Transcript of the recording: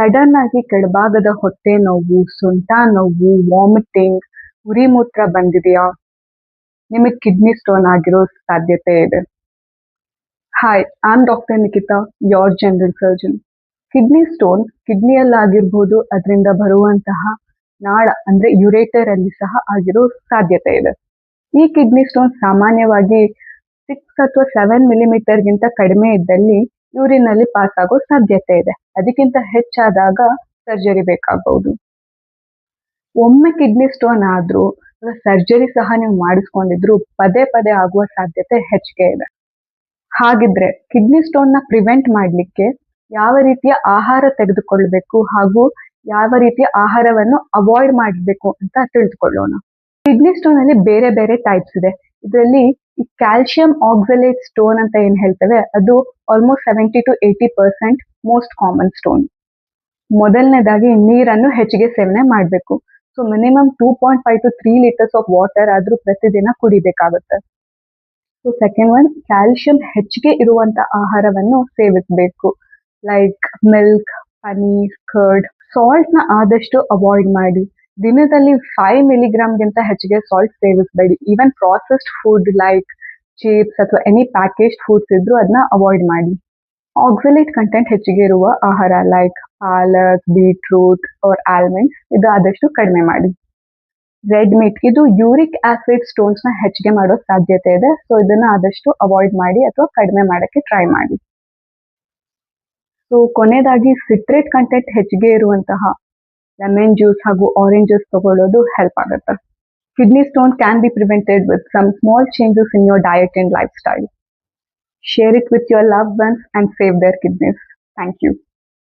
Sudden ಆಗಿ ಕೆಳಭಾಗದ ಹೊಟ್ಟೆ ನೋವು, ಸೊಂಟ ನೋವು, ವಾಮಿಟಿಂಗ್, ಉರಿ ಮೂತ್ರ ಬಂದಿದೆಯಾ? ನಿಮಗೆ ಕಿಡ್ನಿ ಸ್ಟೋನ್ ಆಗಿರೋ ಸಾಧ್ಯತೆ ಇದೆ. Hi, I am doctor Nikhita, your general surgeon. Kidney stone ಕಿಡ್ನಿಯಲ್ಲಾಗಿರ್ಬೋದು, ಅದರಿಂದ ಬರುವಂತಹ ನಾಳ ಅಂದ್ರೆ ಯುರೇಟರ್ ಅಲ್ಲಿ ಸಹ ಆಗಿರೋ ಸಾಧ್ಯತೆ ಇದೆ. ಈ ಕಿಡ್ನಿ ಸ್ಟೋನ್ ಸಾಮಾನ್ಯವಾಗಿ 6 ಅಥವಾ 7 ಮಿಲಿಮೀಟರ್ಗಿಂತ ಕಡಿಮೆ ಇದ್ದಲ್ಲಿ ಯೂರಿನ್ ಅಲ್ಲಿ ಪಾಸ್ ಆಗೋ ಸಾಧ್ಯತೆ ಇದೆ. ಅದಕ್ಕಿಂತ ಹೆಚ್ಚಾದಾಗ ಸರ್ಜರಿ ಬೇಕಾಗಬಹುದು. ಒಮ್ಮೆ ಕಿಡ್ನಿ ಸ್ಟೋನ್ ಆದ್ರೂ ಸರ್ಜರಿ ಸಹ ನೀವು ಮಾಡಿಸ್ಕೊಂಡಿದ್ರು ಪದೇ ಪದೇ ಆಗುವ ಸಾಧ್ಯತೆ ಹೆಚ್ಚಿಗೆ ಇದೆ. ಹಾಗಿದ್ರೆ ಕಿಡ್ನಿ ಸ್ಟೋನ್ ನ ಪ್ರಿವೆಂಟ್ ಮಾಡಲಿಕ್ಕೆ ಯಾವ ರೀತಿಯ ಆಹಾರ ತೆಗೆದುಕೊಳ್ಬೇಕು ಹಾಗೂ ಯಾವ ರೀತಿಯ ಆಹಾರವನ್ನು ಅವಾಯ್ಡ್ ಮಾಡಬೇಕು ಅಂತ ತಿಳಿದುಕೊಳ್ಳೋಣ. ಕಿಡ್ನಿ ಸ್ಟೋನ್ ಅಲ್ಲಿ ಬೇರೆ ಬೇರೆ ಟೈಪ್ಸ್ ಇದೆ. ಇದರಲ್ಲಿ ಈ ಕ್ಯಾಲ್ಸಿಯಂ ಆಕ್ಸಲೇಟ್ ಸ್ಟೋನ್ ಅಂತ ಏನ್ ಹೇಳ್ತೇವೆ, ಅದು almost 70 to 80% most common stone. ಮೊದಲನೇದಾಗಿ ನೀರನ್ನು ಹೆಚ್ಚಿಗೆ ಸೇವನೆ ಮಾಡಬೇಕು. So minimum 2.5 to 3 litres of water ಆದ್ರೂ ಪ್ರತಿದಿನ ಕುಡಿಬೇಕಾಗುತ್ತೆ. ಸೊ ಸೆಕೆಂಡ್ ಒನ್, ಕ್ಯಾಲ್ಸಿಯಂ ಹೆಚ್ಚಿಗೆ ಇರುವಂತ ಆಹಾರವನ್ನು ಸೇವಿಸಬೇಕು. Like milk, paneer, curd. Salt ನ ಆದಷ್ಟು ಅವಾಯ್ಡ್ ಮಾಡಿ. ದಿನದಲ್ಲಿ 5 ಮಿಲಿಗ್ರಾಮ್ಗಿಂತ ಹೆಚ್ಚಿಗೆ ಸಾಲ್ಟ್ ಸೇವಿಸಬೇಡಿ. Even processed food like chips ಅಥವಾ ಎನಿ ಪ್ಯಾಕೇಜ್ಡ್ ಫುಡ್ಸ್ ಇದ್ರೂ ಅದನ್ನ ಅವಾಯ್ಡ್ ಮಾಡಿ. ಆಕ್ಸಲೇಟ್ ಕಂಟೆಂಟ್ ಹೆಚ್ಚಿಗೆ ಇರುವ ಆಹಾರ ಲೈಕ್ ಪಾಲಕ್, ಬೀಟ್ರೂಟ್ ಆರ್ ಆಲ್ಮಂಡ್ಸ್, ಇದು ಆದಷ್ಟು ಕಡಿಮೆ ಮಾಡಿ. ರೆಡ್ ಮೀಟ್, ಇದು ಯೂರಿಕ್ ಆಸಿಡ್ ಸ್ಟೋನ್ಸ್ ನ ಹೆಚ್ಚಿಗೆ ಮಾಡೋ ಸಾಧ್ಯತೆ ಇದೆ. ಸೊ ಇದನ್ನ ಆದಷ್ಟು ಅವಾಯ್ಡ್ ಮಾಡಿ ಅಥವಾ ಕಡಿಮೆ ಮಾಡಕ್ಕೆ ಟ್ರೈ ಮಾಡಿ. ಸೊ ಕೊನೆಯದಾಗಿ ಸಿಟ್ರೇಟ್ ಕಂಟೆಂಟ್ ಹೆಚ್ಚಿಗೆ ಇರುವಂತಹ ಲೆಮನ್ ಜ್ಯೂಸ್ ಹಾಗೂ ಆರೆಂಜ್ ಜ್ಯೂಸ್ ತಗೊಳ್ಳೋದು ಹೆಲ್ಪ್ ಆಗುತ್ತೆ. Kidney stone can be prevented with some small changes in your diet and lifestyle. Share it with your loved ones and save their kidneys. Thank you.